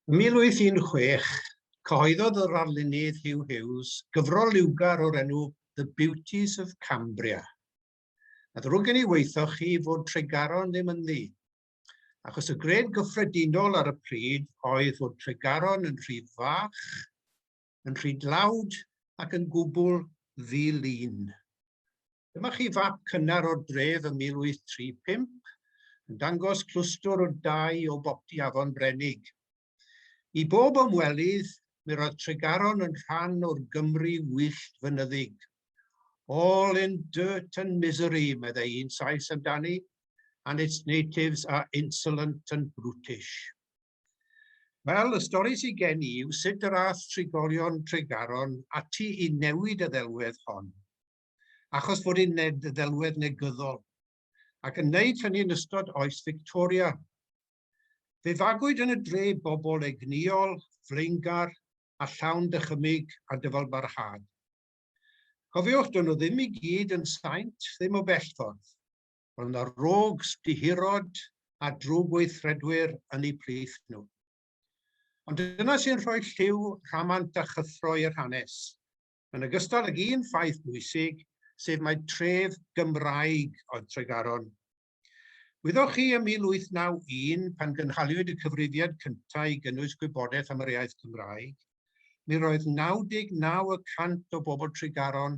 Ym 1816, cyhoeddodd yr arlunydd Hugh Hughes gyfrol liwgar o'r enw The Beauties of Cambria. A ddrwg gen I weithio chi fod Tregaron ddim yn ddi, achos y gred gyffredinol ar y pryd oedd fod Tregaron yn rhy fach, yn rhy dlawd ac yn gwbl ddilyn. Dyma chi fap cynnar o'r dref ym 1835, yn dangos clwstwr o dai o boptu afon Brenig. I bob ymwelydd, mi roedd Tregaron yn rhan o'r Gymru wyllt fynyddig. All in dirt and misery, meddai un Sais amdani, and its natives are insolent and brutish. Wel, y stori sy'n gen I yw sut yr ath trigolion Tregaron ati I newid y ddelwedd hon, achos fod hi'n ddelwedd negyddol, ac yn wneud hynny yn ystod oes Victoria. Fe fagwyd yn y dre bobl egniol, flaengar, a llawn dychymyg a dyfalbarhad. Cofiwch, dyn nhw ddim I gyd yn saint, ddim o bellffordd. Roedd yna rogs, dihirod a drwg weithredwyr yn eu plith nhw. Ond dyna sy'n rhoi lliw rhamant a chythro i'r hanes, yn ogystal ag un ffaith bwysig, sef mae tref Gymraeg oedd Tregaron. Wyddwch chi ym 1891, pan gynhaliwyd y cyfrifiad cyntaf I gynnwys gwybodaeth am yr iaith Gymraeg, mi roedd 99% o bobl Tregaron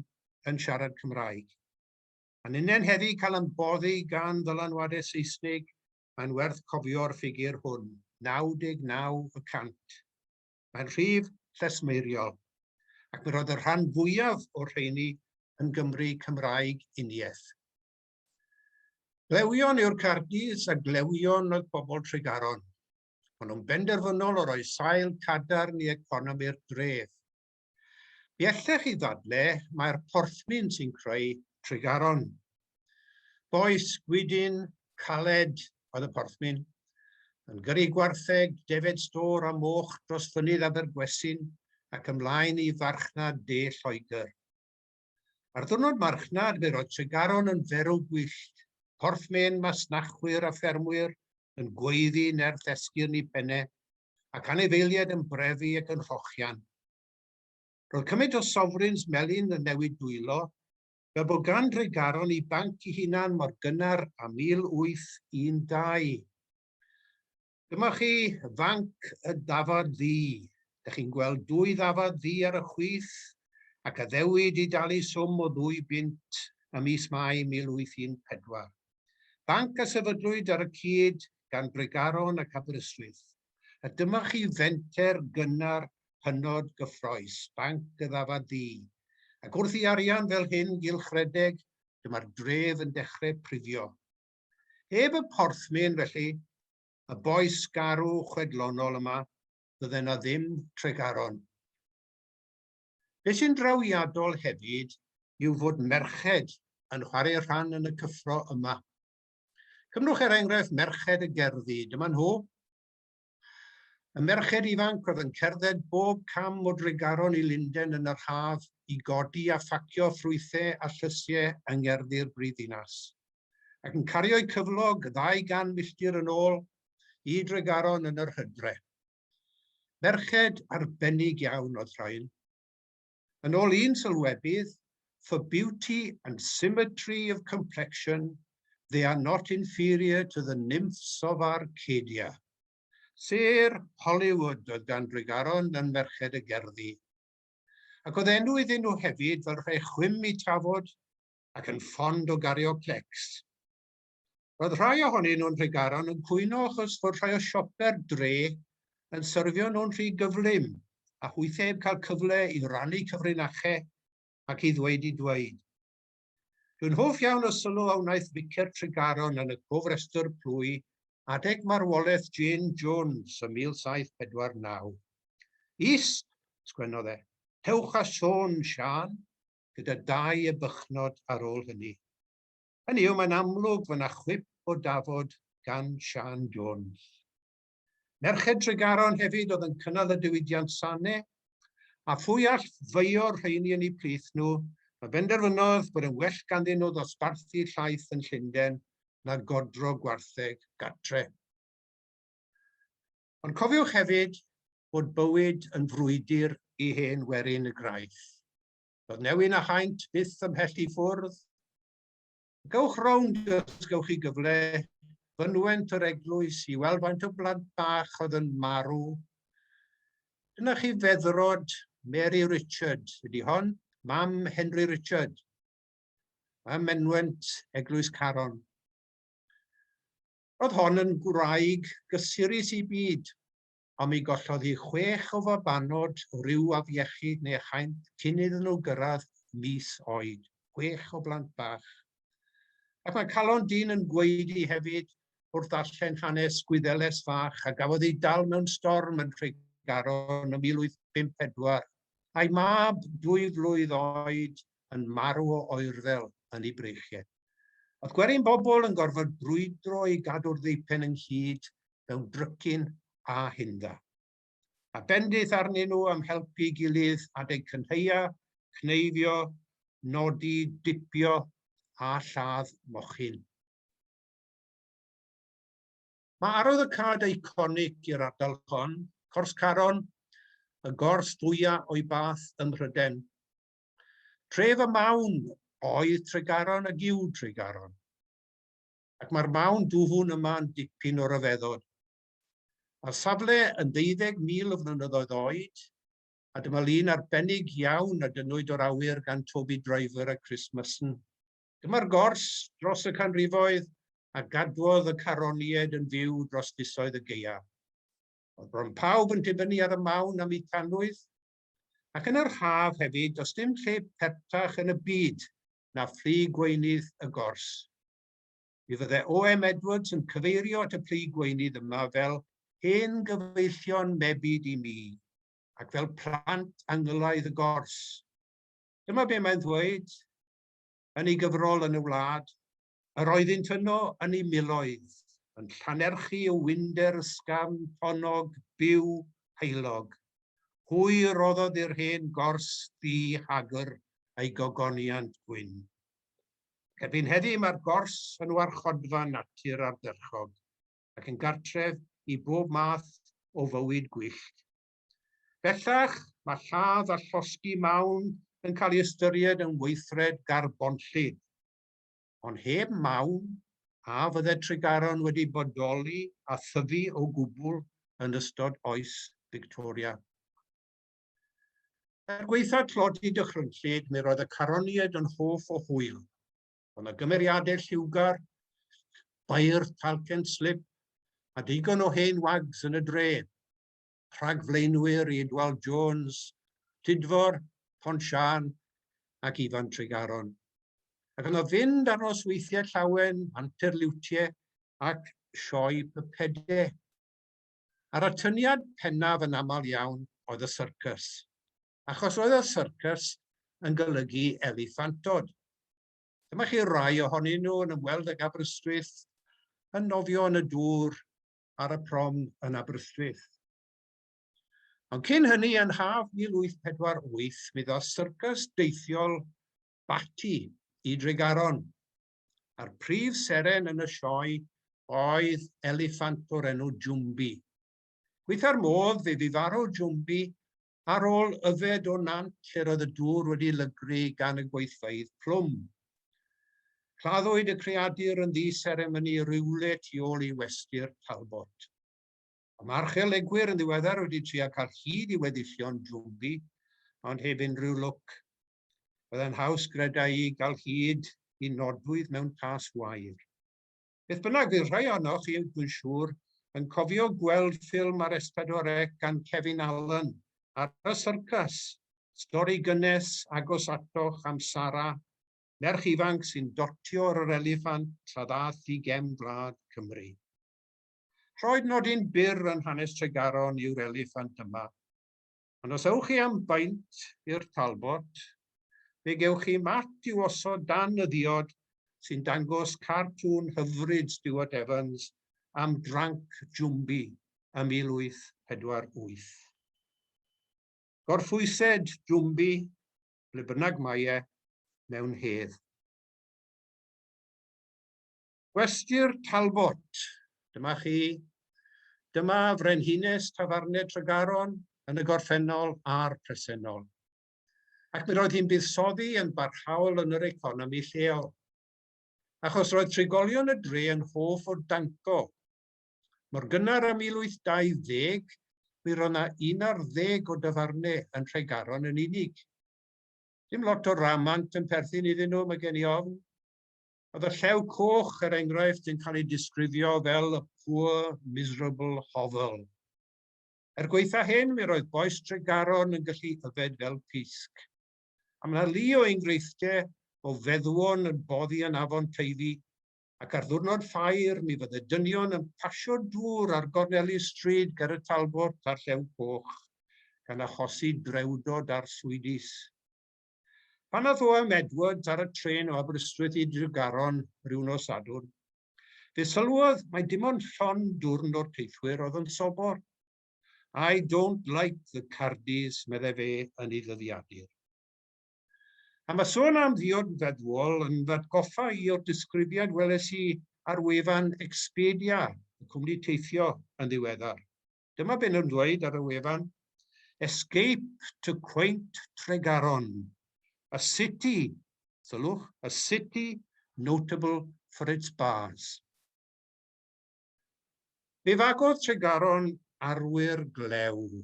yn siarad Cymraeg. A'n unen heddi cael yn boddi gan ddylanwadau Saesnig, mae'n werth cofio'r ffigur hwn, 99%. Mae'n rhif llesmeiriol, ac mi roedd y rhan fwyaf o'r rheini yn Gymru Cymraeg uniaeth. Glewion yw'r Cardis a glewion oedd bobl Tregaron. Ond nhw'n benderfynol o roi sail cadarn I economi'r dref. Biellech I ddadle, mae'r porthmin sy'n creu Tregaron. Boes, gwydyn, caled oedd y porthmin, yn gyrru gwartheg, defed stor a moch dros fynydd Abergwesin ac ymlaen I farchnad de Lloegr. Ar ddwrnod marchnad, fe roedd Tregaron yn ferw gwyllt, porthmin masnachwyr a ffermwyr yn gweiddi nerth esgyrn I penne ac anifeiliaid yn brefi ac yn rhochian. Roedd cymaint o sofrins melyn yn newid dwylo, fel bod gan Tregaron I banc I hunan mor gynnar a 1812. Dyma chi fanc y dafod ddi. Dych chi'n gweld 2 ddafod ddi ar y chwith ac addewid I dalu swm o 2 bint ym mis Mai 1814. Banc a sefydlwyd ar y cyd gan Tregaron ac Aberystwyth. A dyma chi fenter gynnar hynod gyffroes, banc y ddafad ddi. Ac wrth I arian fel hyn gylchredeg, dyma'r dref yn dechrau prifio. Heb y porthmin felly, y boes garw chwedlonol yma, fydde na ddim Tregaron. Be sy'n drawiadol hefyd yw fod merched yn chwarae rhan yn y cyffro yma. Cymrwch enghraifft merched y gerddi, dyma nhw. Y merched ifanc oedd yn cerdded bob cam o Tregaron I Lunden yn yr haf I godi a ffacio ffrwythau a llysiau yng ngerddi'r brifddinas. Ac yn cario'u cyflog 200 milltir yn ôl I Tregaron yn yr hydre. Merched arbennig iawn oedd rhain. Yn ôl un sylwebydd, for beauty and symmetry of complexion, they are not inferior to the nymphs of Arcadia. Sir Hollywood oedd gan Tregaron yn merched y gerddi. Ac oedd enw iddyn nhw hefyd fel rhai chwym I trafod ac yn ffond o gario plecs. Roedd rhai ohonyn nhw'n Tregaron yn cwyno achos fod rhai o sioper dre yn syrfio nhw'n rhy gyflym a hwytheb cael cyfle I rannu cyfrinachau ac I ddweud I dweud. Dwi'n hoff iawn o sylw a wnaeth Vicar Tregaron yn y cofrestr plwy adeg marwolaeth Jane Jones ym 1749. Ist, sgwennodd e, tewch a sôn, Sian, gyda 2 ebychnod ar ôl hynny. Hynny yw, mae'n amlwg fyna chwip o dafod gan Sian Jones. Merched Tregaron hefyd oedd yn cynnal y diwydiant sane, a phwy all feio'r rheini yn eu plith nhw, mae benderfynodd bod yn well ganddyn nhw ddosbarthu llaeth yn Llundain na godro gwartheg gatre. Ond cofiwch hefyd, bod bywyd yn frwydr I hen werin y graith. Roedd newyn a haint byth ymhell I ffwrdd. Gawch rownd os gawch chi gyfle, fynwent yr eglwys I weld faint o blant bach oedd yn marw. Dyna chi feddrod Mary Richard, ydy hon, mam Henry Richard. Mae menwent eglwys Caron. Roedd hon yn gwraig gysurus I byd, ond mi gollodd hi 6 o fabanod o ryw afiechyd neu chaint cyn iddyn nhw gyrraedd mis oed. 6 o blant bach. Ac mae calon dyn yn gweidi hefyd wrth ddarllen hanes Gwyddeles fach a gafodd ei dal mewn storm yn Tregaron yn 1854. A'i mab 2 flwydd oed yn marw o oerfel yn ei breichiau. Oedd gwerin bobl yn gorfod brwydro I gadw'r ddeipen ynghyd mewn drycyn a hynda. A bendith arnyn nhw am helpu gilydd adeg cynheia, cneifio, nodi, dipio a lladd mochyn. Mae arwyddocâd eiconic i'r ardal hon, Cors Caron, y gors fwyaf o'i bath ym Mhryden. Tref y mawn oedd Tregaron ac yw Tregaron. Ac mae'r mawn dwfwn yma yn dipyn o ryfeddod. Mae'r safle yn 12,000 o flynyddoedd oed, a dyma lun arbennig iawn a dynwyd o'r awyr gan Toby Driver a Chris Musson. Dyma'r gors dros y canrifoedd a gadwodd y caroniaid yn fyw dros fisoedd y gaea. Oedd bron pawb yn dibynnu ar y mawn am eu tanwydd, ac yn yr haf hefyd, does dim lle pertach yn y byd na phlu gweinydd y gors. Mi fydde O.M. Edwards yn cyfeirio at y phlu gweinydd yma fel hen gyfeillion mebyd I mi, ac fel plant angylaidd y gors. Dyma be mae'n ddweud yn ei gyfrol yn y wlad, yr oeddynt yno yn ei miloedd, yn llanerchu o wynder ysgafn, tonog, byw, heilog. Hwyr roddodd i'r hen gors ddi hagr a'i gogoniant gwyn. Erbyn heddiw mae'r gors yn warchodfa natur ardderchog, ac yn gartref I bob math o fywyd gwyllt. Bellach, mae lladd a llosgi mawn yn cael ei ystyried yn weithred garbonllyd. Ond heb mawn, a fydde Tregaron wedi bodoli a thyfu o gwbl yn ystod oes Victoria. Er gweithio tlodi dychrynllyd, mi roedd y caroniaid yn hoff o hwyl. Ond y gymeriadau lliwgar, bair talcen slip, a digon o hen wags yn y dre, rhagflaenwyr Edward Jones, Tidfor, Ponsian ac Ifan Tregaron. Ac yno fynd ar nosweithiau llawen, anterliwtiau ac sioi pypedau. Ar atyniad pennaf yn aml iawn oedd y syrcys, achos oedd y syrcys yn golygu eliffantod. Dyma chi rai ohonyn nhw yn ymweld ag Aberystwyth yn nofio yn y dŵr ar y prom yn Aberystwyth. Ond cyn hynny yn haf 1848, mi ddoth syrcys deithiol Bati I Tregaron. A'r prif seren yn y sioe oedd eliffant o'r enw Jwmbi. Gweithio'r modd fe fu farw Jwmbi ar ôl yfed o nant lle roedd y dŵr wedi lygru gan y gweithfeydd plwm. Claddwyd y creadur yn ddi-seremoni rywle tu ôl I westy'r Talbot. Mae archeolegwyr yn ddiweddar wedi trio cael hyd I weddillion Jwmbi, ond heb unrhyw lwc. Byddai'n haws greda I gael hyd I nodwydd mewn cas wair. Beth bynnag fydd rhai ohonoch chi, dwi'n siŵr, yn cofio gweld ffilm ar S4C gan Kevin Allen ar y syrcas, stori gynnes agos atoch am Sara, merch ifanc sy'n dotio o'r eliffant tra ddath I gefn gwlad Cymru. Rhoed nodyn byr yn hanes Tregaron yw'r eliffant yma. Ond os ewch chi am baint i'r Talbot, fe gewch chi mat i'w osod dan y ddiod sy'n dangos cartŵn hyfryd Stewart Evans am dranc Jwmbi ym 1848. Gorffwysed Jwmbi, ble bynnag mae e, mewn hedd. Gwesty'r Talbot, dyma chi. Dyma Frenhines Tafarnau Tregaron, yn y gorffennol a'r presennol. Ac mi roedd hi'n buddsoddi yn barhaol yn yr economi lleol. Achos roedd trigolion y dre yn hoff o danco. Mor gynnar ym 1820, mi roedd yna 11 o dyfarnau yn Tregaron yn unig. Dim lot o ramant yn perthyn iddyn nhw, mae gen I ofn. Oedd y llew coch, er enghraifft, yn cael ei disgrifio fel y poor, miserable hovel. Gweitha hyn, mi roedd boes Tregaron yn gallu yfed fel pisg. A mae yna lu o enghreifftiau o feddwon yn boddi yn afon Teifi, ac ar ddiwrnod ffair mi fydde dynion yn pasio dŵr ar Gorneli Stryd ger y Talbot a'r llew coch, gan achosi drewdod ar swydis. Pan nath o am Edwards ar y tren o Aberystwyth I Tregaron rhyw nos Sadwrn, fe sylwodd mai dim ond llon dwrn o'r teithwyr oedd yn sobor. I don't like the Cardis, meddai fe yn ei ddyddiadur. A mae sôn am ddiod feddwol yn atgoffa I o'r disgrifiad weles I ar wefan Expedia, y cwmni teithio yn ddiweddar. Dyma be nhw'n dweud ar y wefan: Escape to quaint Tregaron, a city, sylwch, a city notable for its bars. Fe fagodd Tregaron arwyr glew.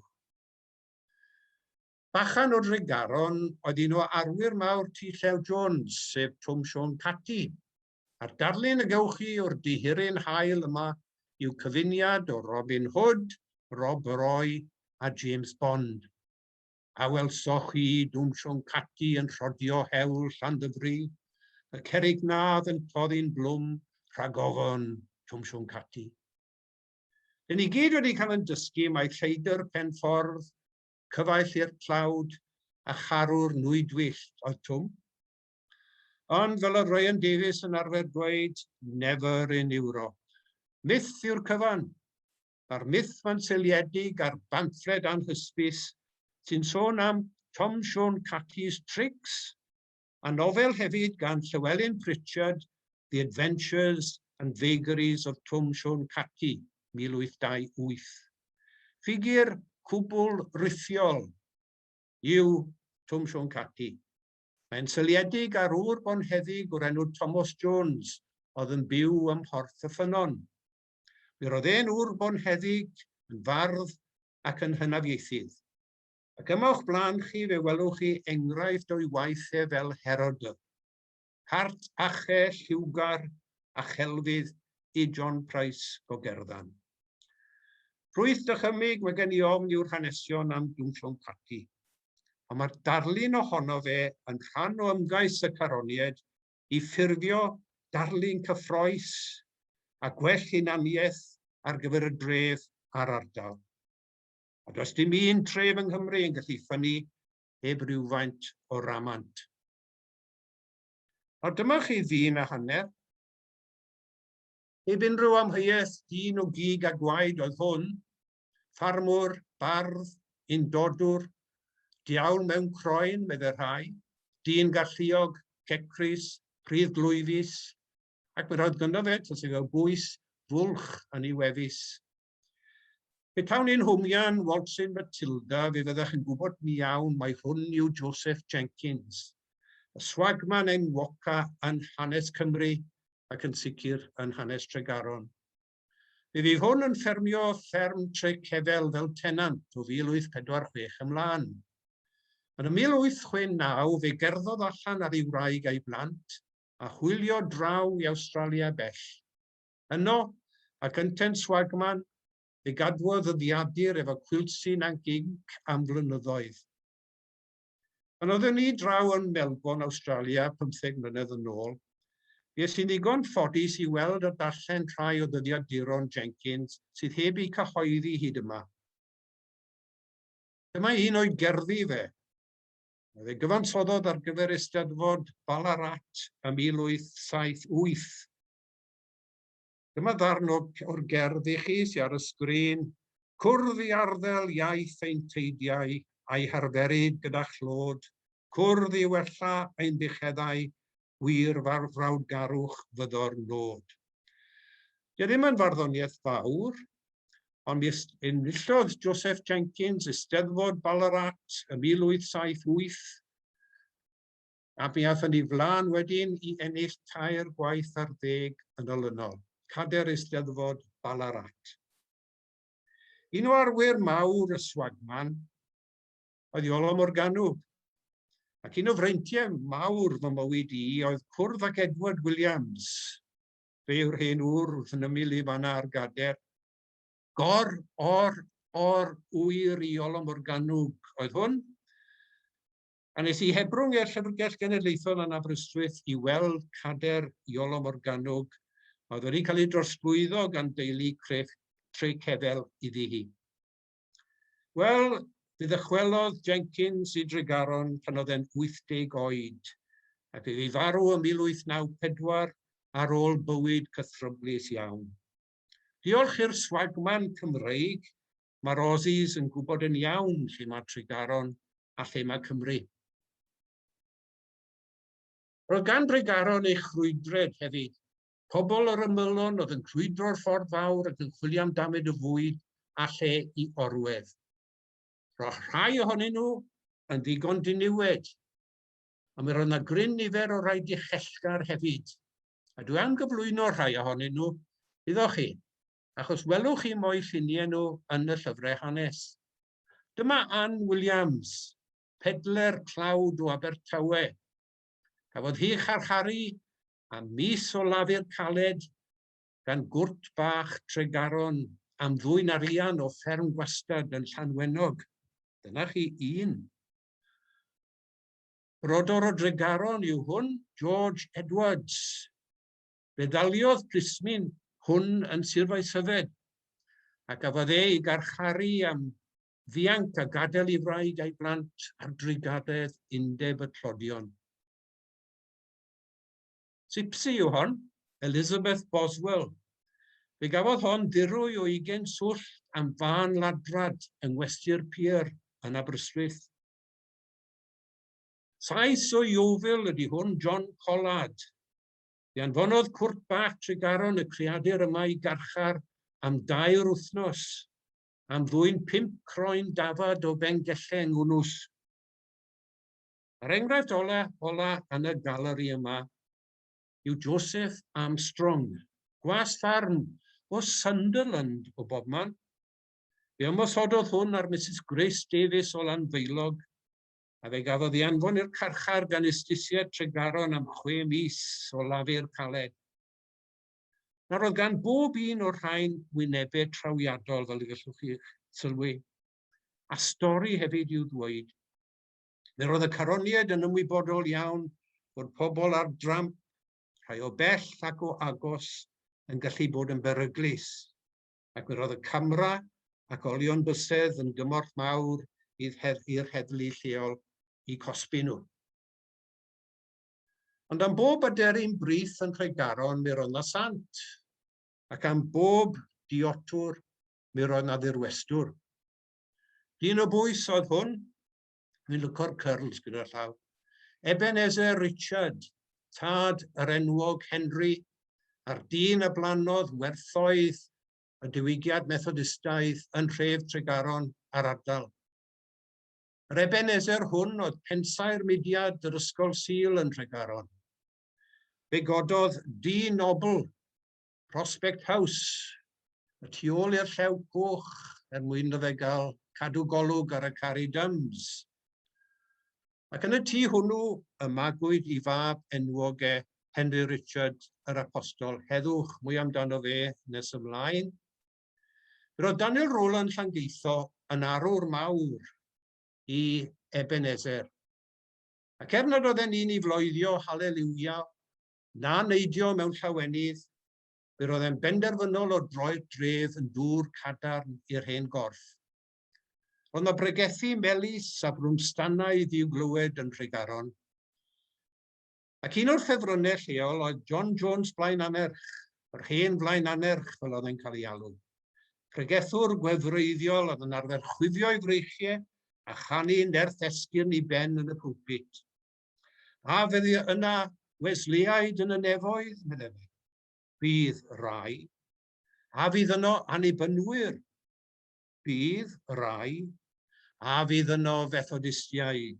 Bachan o Tregaron oedd un o arwyr mawr T. Llew Jones, sef Twm Sion Cati. A'r darlun y gewch chi o'r dihirin hael yma yw cyfuniad o Robin Hood, Rob Roy a James Bond. A welsoch chi Twm Sion Cati yn rhodio hewl Llandyfri, y cerignadd yn toddi'n blwm rhag ofon Twm Sion Cati. Dyn ni gyd wedi cael yn dysgu mai Lleidr Penffordd, cyfaill i'r tlawd a charwr nwydwyllt oedd Twm. Ond fel oedd Ryan Davies yn arfer dweud, never in Europe. Myth yw'r cyfan. Mae'r myth ma'n seiliedig ar bamffled anhysbys sy'n sôn am Tom Sion Cati's Tricks, a nofel hefyd gan Llywelyn Pritchard, The Adventures and Vagaries of Twm Sion Cati, 1828. Ffigur cwbl rithiol yw Twm Sion Cati. Mae'n seiliedig ar ŵr bonheddig o'r enw Thomas Jones, oedd yn byw ym Mhorth y Ffynon. Mi roedd e'n ŵr bonheddig, yn fardd ac yn hynafieithydd. Ac yma o'ch blaen chi fe welwch chi enghraifft o'i waithau fel Herodot. Hart ache, lliwgar a chelfydd I John Price o Gerddon. Rwyth dychymyg mae gen I ofn yw'r hanesion am Twm Sion Cati. Ond mae'r darlun ohono fe yn rhan o ymgais y Caroniaid I ffurfio darlun cyffroes a gwell hunaniaeth ar gyfer y dref a'r ardal. A does dim un tref yng Nghymru yn gallu ffynnu heb rywfaint o ramant. Nawr dyma chi ddyn a hanner. Heb unrhyw amheuaeth dyn o gig a gwaed oedd hwn, ffarmwr, bardd, undodwr, diawl mewn croen, meddai rhai, dyn galluog, cecrys, pridd glwyfus, ac mi roedd gynno fe, tas i gael bwys, fwlch yn ei wefus. Petawn i'n hwmian Waltzing Matilda, fe fyddech yn gwybod mi iawn mai hwn yw Joseph Jenkins, y swagman enwoca yn hanes Cymru ac yn sicr yn hanes Tregaron. Fe fydd hwn yn ffermio fferm Treftadaeth fel tenant o 1846 ymlaen. Yn y 1869 fe gerddodd allan ar ei wraig a'i blant a chwilio draw I Awstralia bell. Yno, ac yn Ten Swagman, fe gadwodd y ddiadur efo cwiltsyn a ginc am flynyddoedd. Pan oeddwn ni draw yn Melbourne, Awstralia, 15 mlynedd yn ôl, fe sy'n ddigon ffodus I weld o darllen rhai o ddyddiaduron Jenkins sydd heb eu cyhoeddi hyd yma. Dyma un o'i gerddi fe. Oedd ei gyfansoddodd ar gyfer Eisteddfod Ballarat ym 1878. Dyma ddarn o'r gerdd I chi sy'n ar y sgrin. Cwrdd I arddel iaith ein teidiau a'i harferid gyda chlod. Cwrdd I wella ein bucheddau. Wir frawd garwch fyddo'r nod. Ie ddim yn farddoniaeth fawr, Ond mi enillodd Joseph Jenkins Eisteddfod Ballarat y 1878, a mi aethon ni flaen wedyn I ennill 3 gwaith ar 10 yn olynol, cader Eisteddfod Ballarat. Un o arwyr mawr y swagman oedd Iolo Morgannwg, ac un o freintiau mawr fy mywyd I oedd cwrdd ac Edward Williams, fe yw'r hen ŵr wrth yn ymyl I fanna ar gader. O'r wyr Iolo Morgannwg oedd hwn. A nes I hebrwng i'r Llyfrgell Genedlaethol yn Aberystwyth I weld cader Iolo Morgannwg, oedd wedi cael ei drosglwyddo gan deulu Treftadaeth iddi hi. Wel, fe ddychwelodd Jenkins I Tregaron pan oedd e'n 80 oed, ac iddi farw ym 1894 ar ôl bywyd cythryblus iawn. Diolch i'r swagman Cymreig, mae'r Aussies yn gwybod yn iawn lle mae Tregaron a lle mae Cymru. Roedd gan Tregaron ei chrwydred hefyd. Pobl yr ymylon oedd yn crwydro'r ffordd fawr ac yn chwilio am damed y fwyd a lle I orwedd. Roedd rhai ohonyn nhw yn ddigon diniwed, a mi roedd yna gryn nifer o rai dichellgar hefyd. A dwi am gyflwyno rhai ohonyn nhw, iddo chi, achos welwch chi moi lluniau nhw yn y llyfrau hanes. Dyma Ann Williams, pedler clawd o Abertawe. Cafodd hi charcharu am mis o lafur caled gan gwrt bach Tregaron am £2 o fferm gwastad yn Llanwenog. Dyna chi un. Brodor o Tregaron yw hwn, George Edwards. Fe ddaliodd prismin hwn yn Sir Faethyfed, a gafodd ei garcharu am ddianc a gadael I wraig a'i blant ar drigadaeth undeb y clodion. Sipsi yw hon, Elizabeth Boswell. Fe gafodd hon dirwy o 20 swll am fan ladrad yng Ngwesty'r Pier yn Aberystwyth. Sais o Iowfil ydy hwn John Collard. Fe anfonodd cwrt bach Tregaron y creadur yma I garchar am 2 wythnos, am ddwyn 5 croen dafad o Bengelle yng Ngwnws. Yr enghraifft ola yn y galeri yma yw Joseph Armstrong, gwas ffarm o Sunderland o bobman. Fe ymoshododd hwn ar Mrs Grace Davies o Landfeilog, a fe gafodd ei anfon i'r carchar gan ystisiad Tregaron am 6 mis o lafur caled. Nawr oedd gan bob un o'r rhain wynebau trawiadol fel y gallwch chi sylwi, a stori hefyd i'w ddweud. Fe roedd y caroniaid yn ymwybodol iawn bod pobl ar dramp, rhai o bell ac o agos yn gallu bod yn beryglus, ac fe roedd y camera ac olion bysedd yn gymorth mawr i'r heddlu lleol I cosbi nhw. Ond am bob aderyn brith yn Tregaron mi roedd yna sant, ac am bob diotwr mi roedd yna ddirwestwr. Dyn o bwys oedd hwn, mi'n lwco'r cyrls gyda'r llaw, Ebenezer Richard, tad yr enwog Henry, a'r dyn y blanodd werthoedd y diwygiad Methodistaidd yn Tref Tregaron a'r ardal. Yr Ebenezer hwn oedd pensau'r mudiad yr Ysgol Sul yn Tregaron. Fe gododd dyn nobl, Prospect House, y tu ôl i'r llew coch mwyn iddo fe gael cadw golwg ar y Carry Dums. Ac yn y tŷ hwnnw, y magwyd I fab enwog Henry Richard yr Apostol. Heddwch mwy amdano fe nes ymlaen. Roedd Daniel Rowland Llangeitho yn arwr mawr I Ebenezer. Ac nad oedd e'n un I floeddio halleluia, na neidio mewn llawenydd, fe roedd e'n benderfynol o droi'r dref yn dŵr cadarn i'r hen gorff. Roedd yna bregethu melys a brwmstannau i'w glywed yn Tregaron. Ac un o'r ffefrynnau lleol oedd John Jones Blaen Anerch, yr hen Blaen Anerch fel oedd e'n cael ei alw. Pregethwr gwefreiddiol oedd yn arfer chwifio I freichiau a chanu nerth esgyrn I ben yn y pwlpit. A fyddi yna Wesleyaid yn y nefoedd, medde fe. Bydd rai. A fydd yno annibynwyr, bydd rai, a fydd yno fethodistiaid.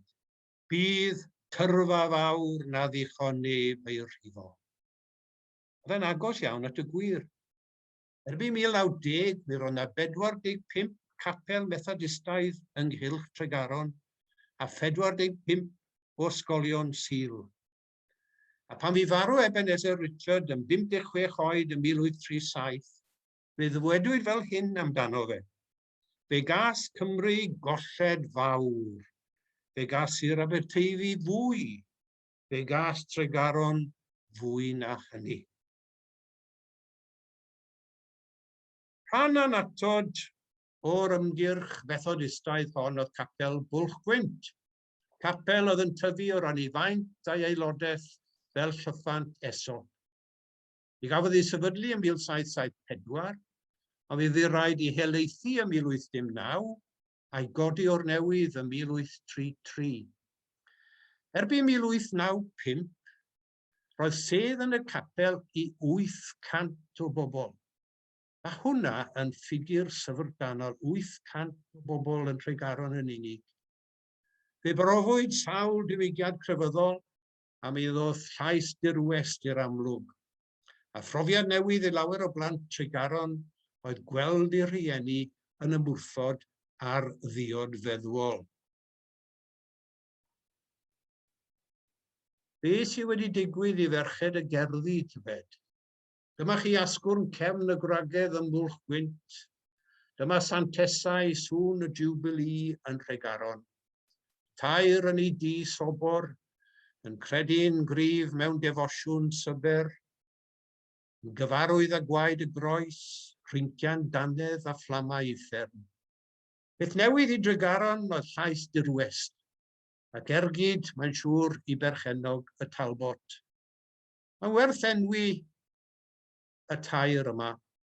Bydd tyrfa fawr na ddichon neb ei rhifo. Oedd e'n agos iawn at y gwir. Erbyn 1910, mi roedd yna 45 capel methodistaidd ynghylch Tregaron a 45 o ysgolion Sul. A pan fi farw Ebenezer Richard yn 56 oed yn 1837, fe ddwedwyd fel hyn amdano fe. Fe gas Cymru golled fawr. Fe gas Sir Aberteifi fwy. Fe gas Tregaron fwy na hynny. Rhan anatod o'r ymgyrch methodistaidd hon oedd capel Bwlch Gwynt. Capel oedd yn tyfu o ran i faint a'i aelodaeth fel llyffant esol. Mi gafodd ei sefydlu yn 1774, ond fe fydd rhaid i helaethu yn 1819 a'i godi o'r newydd yn 1833. Erbyn 1895, roedd sedd yn y capel i 800 o bobl. A hwnna yn ffigur syfrdanol, 800 o bobl yn Tregaron yn unig. Fe brofwyd sawl diwygiad crefyddol a mi ddoth llais dirwest i'r amlwg. A phrofiad newydd i lawer o blant Tregaron oedd gweld eu rhieni yn ymwrthod ar ddiod feddwol. Be sydd wedi digwydd i ferched y gerddi Tybed? Dyma chi asgwrn cefn y gwragedd yn Bwlch Gwynt. Dyma Santesau sŵn y Jubilee yn Tregaron. Tair yn ei di sobor, yn credu'n gryf mewn defosiwn syber, yn gyfarwydd â gwaed y groes, rhincian danedd a fflamau uffern. Beth newydd i Tregaron oedd llais dirwest, ac ergyd, mae'n siŵr, i berchenog y Talbot. Mae'n werth enwi y tair yma,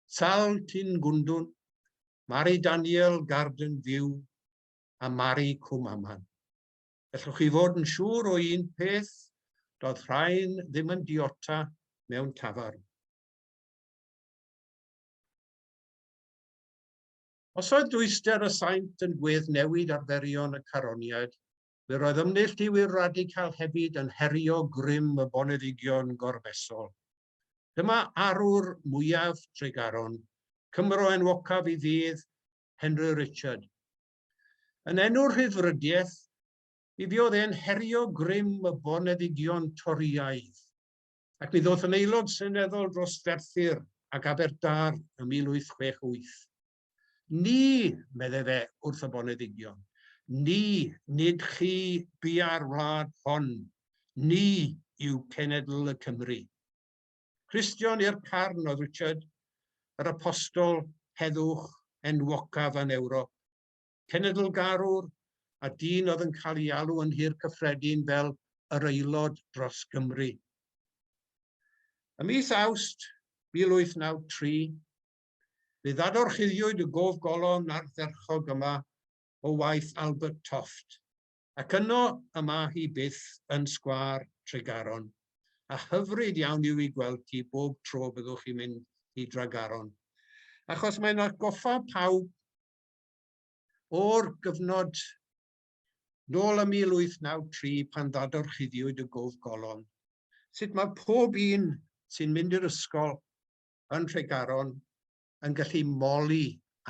Sal Tyn Gwndwn, Mari Daniel Garden View a Mari Cwmaman. Gallwch chi fod yn siŵr o un peth, doedd rhain ddim yn diota mewn tafarn. Os oedd dwyster y saint yn gwedd newid arferion y caroniaid, fe roedd ymneilltuwyr radical hefyd yn herio grym y boneddigion gorfesol. Dyma arwr mwyaf Tregaron, Cymro enwocaf i ddydd Henry Richard. Yn enw'r rhyddfrydiaeth, mi fiodd e'n herio grym y boneddigion Toriaidd, ac mi ddoth yn aelod seneddol dros Ferthyr ac Aberdâr ym 1868. Ni, meddai fe wrth y boneddigion, ni, nid chi bia'r wlad hon, ni yw cenedl y Cymru. Cristion i'r carn oedd Richard, yr apostol heddwch enwocaf yn Ewrop, cenedlgarwr a dyn oedd yn cael ei alw yn hir cyffredin fel yr aelod dros Gymru. Ym mis Awst 1893, fe ddadorchuddiwyd y gofgolon ardderchog yma o waith Albert Toft, ac yno yma hi byth yn sgwâr Tregaron. A hyfryd iawn yw i gweld ti bob tro byddwch chi'n mynd i Tregaron. Achos mae'n atgoffa pawb o'r gyfnod nôl ym 1893 pan ddadorchuddiwyd y gofgolon. Sut mae pob un sy'n mynd i'r ysgol yn Tregaron yn gallu moli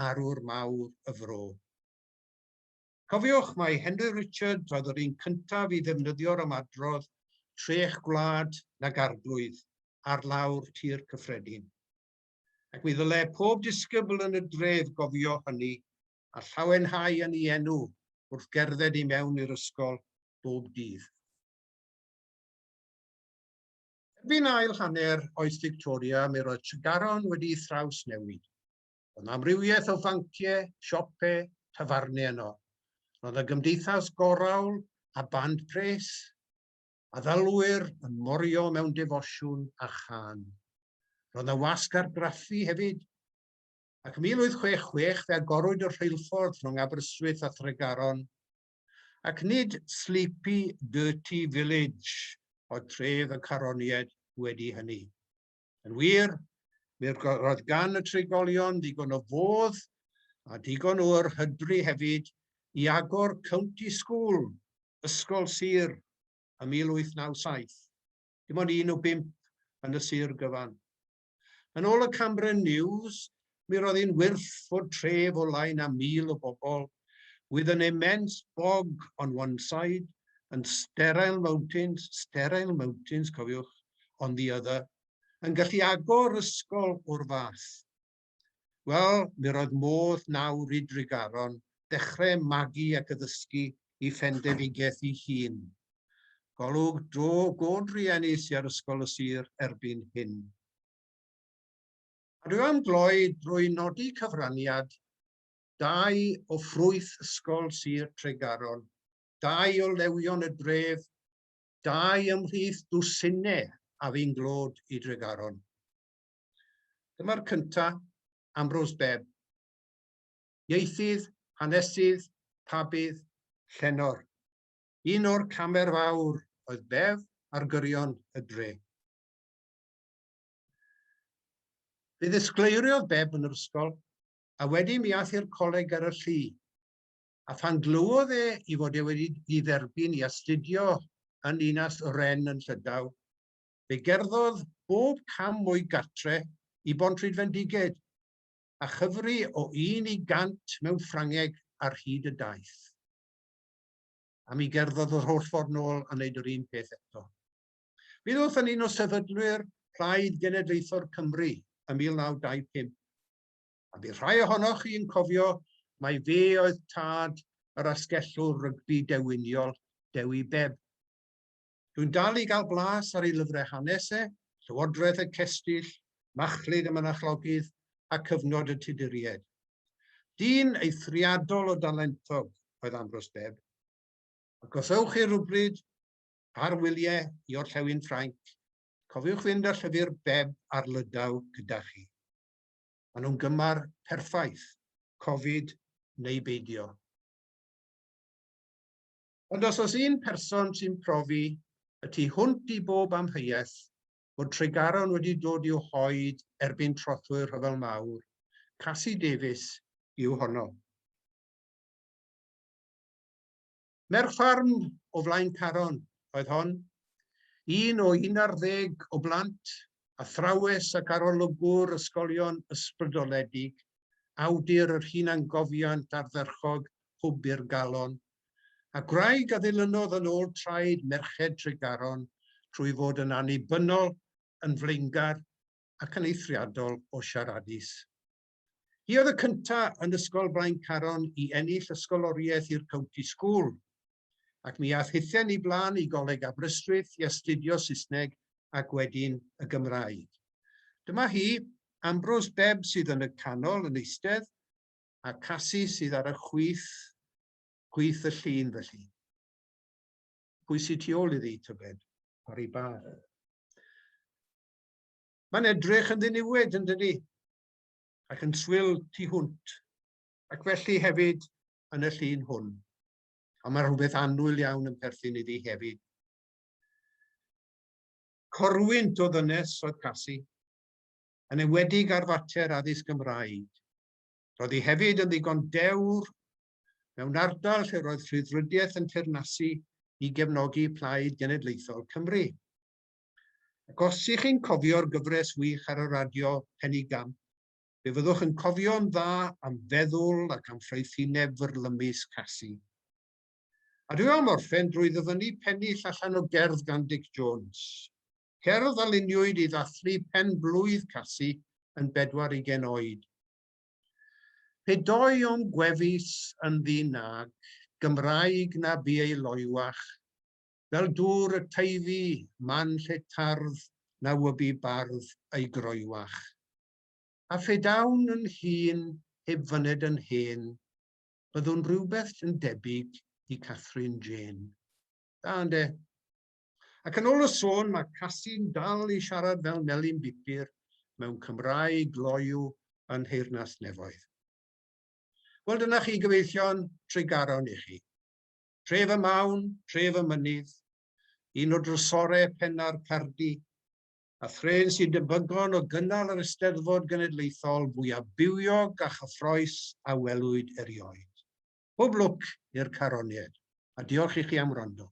arwr mawr y fro. Cofiwch mae Henry Richard oedd yr un cyntaf i ddefnyddio'r ymadrodd trech gwlad nag arglwydd ar lawr tir cyffredin. Ac mi ddyle pob disgybl yn y dref gofio hynny a llawenhau yn ei enw wrth gerdded i mewn i'r ysgol bob dydd. Erbyn ail hanner oes Victoria, mi roedd Tregaron wedi ei thraws newid. Oedd amrywiaeth o fanciau, siopau, tafarnau yno. Roedd y gymdeithas gorawl a band pres, a ddalwyr yn morio mewn defosiwn a chan. Roedd yna wasg argraffu hefyd, ac 1866 fe agorwyd y rheilffordd rhwng Aberystwyth a Tregaron, ac nid sleepy, dirty village o tref y caroniaid wedi hynny. Yn wir, roedd gan y treigolion ddigon o fodd A digon o'r hydru hefyd i agor County School, ysgol sir, ym 1897. Dim ond 1 o 5 yn y sir gyfan. Yn ôl y Camera News, mi roedd hi'n wyrth fod tref o lain a 1,000 o bobl, with an immense bog on one side and sterile mountains, cofiwch, on the other, yn gallu agor ysgol o'r fath. Wel, mi roedd modd nawr i Tregaron dechrau magu ac addysgu i phenderfygaeth ei hun. Golwg god rieni sy'n ar ysgol y sir erbyn hyn. A dwi am gloi drwy nodi cyfraniad 2 o ffrwyth ysgol sir Tregaron, 2 o lewion y dref, 2 ymhlith dwsinau a fi'n glod i Tregaron. Dyma'r cyntaf, Ambrose Bebb. Ieithydd, hanesydd, pabydd, llenor. Un o'r camer fawr oedd Bev ar gyrion y dre. Fe ddisgleiriodd Bebb yn yr ysgol, a wedyn mi aeth i'r coleg ar y Llu. A phan glywodd i fod wedi ei dderbyn i astudio yn Ninas Ry'n yn Llydaw, fe gerddodd bob cam o'i gartre i Bontrydfendiged, a chyfri o 100 mewn Ffrangeg ar hyd y daith. A mi gerddodd yr holl ffordd nôl a wneud yr un peth eto. Fe ddoth yn un o sefydlwyr Plaid Genedlaethol Cymru ym 1925. A bydd rhai ohonoch chi'n cofio mai fe oedd tad yr asgellwr rygbi dewiniol, Dewi Bebb. Dwi'n dal i gael blas ar ei lyfrau hanesau, Llywodraeth y Cestyll, Machlud y Mynachlogydd a Cyfnod y Tuduriaid. Dyn eithriadol o dalentog oedd Ambrose Bebb. Ac os ewch chi rhywbryd ar wyliau i orllewin Ffrainc, cofiwch fynd â llyfr Bebb ar Lydaw gyda chi. Maen nhw'n gymar perffaith, Covid neu beidio. Ond os oes un person sy'n profi y tu hwnt i bob amheuaeth bod Tregaron wedi dod i'w hoed erbyn trothwyr Rhyfel Mawr, Cassie Davies yw honno. Merch ffarm o flaen Caron oedd hon, un o 11 o blant, athrawes ac arolygwr ysgolion ysbrydoledig, awdur yr hunangofiant ardderchog hwb i'r galon, a gwraig a ddilynodd yn ôl traed merched Tregaron trwy fod yn annibynnol, yn flaengar ac yn eithriadol o siaradus. Hi oedd y cyntaf yn ysgol Blaen Caron i ennill ysgoloriaeth i'r County School, ac mi aeth hithen i blaen i Goleg Aberystwyth i astudio Saesneg ac wedyn y Gymraeg. Dyma hi, Ambrose Bebb sydd yn y canol yn eistedd, a Cassie sydd ar y chwith y llun felly. Pwy sydd tu ôl iddi, tybed? Pari bar. Mae'n edrych yn ddiniwed yn dydi, ac yn swyl tu hwnt, ac felly hefyd yn y llun hwn. Ond mae rhywbeth annwyl iawn yn perthyn iddi hefyd. Corwynt o ddynes oedd Cassie, yn enwedig ar fater addysg Gymraeg. Roedd hi hefyd yn ddigon dewr mewn ardal lle roedd rhyddfrydiaeth yn teyrnasu i gefnogi Plaid Genedlaethol Cymru. Ac os ych chi'n cofio'r gyfres wych ar y radio Penny Gamp, fe fyddwch yn cofio'n dda am feddwl ac am ffraethineb fyrlymus Cassie. A dwi am orffen drwy ddyfynu pennill allan o gerdd gan Dick Jones. Cerdd aluniwyd i ddathlu pen blwydd Cassie yn 40 oed. Pe doi o'n gwefus yn ddinag, Gymraeg na bu ei loiwach, fel dŵr y teifi, man lle tardd na wybu bardd ei groiwach. A phedawn yn hun, heb fyned yn hen, byddwn rhywbeth yn debyg i Catherine Jane. Da, ynde? Ac yn ôl y sôn, mae Cassie'n dal i siarad fel melyn bupur mewn Cymraeg loiw yn Nheyrnas Nefoedd. Wel, dyna chi gyfeillion Tregaron i chi. Tref y mawn, tref y mynydd, un o drysorau penna'r Cardi, A thre'n sy'n debygon o gynnal yr Eisteddfod Genedlaethol fwyaf bywiog a chyffroes a welwyd erioed. Pob lwc i'r caroniaid, a diolch i chi am wrando.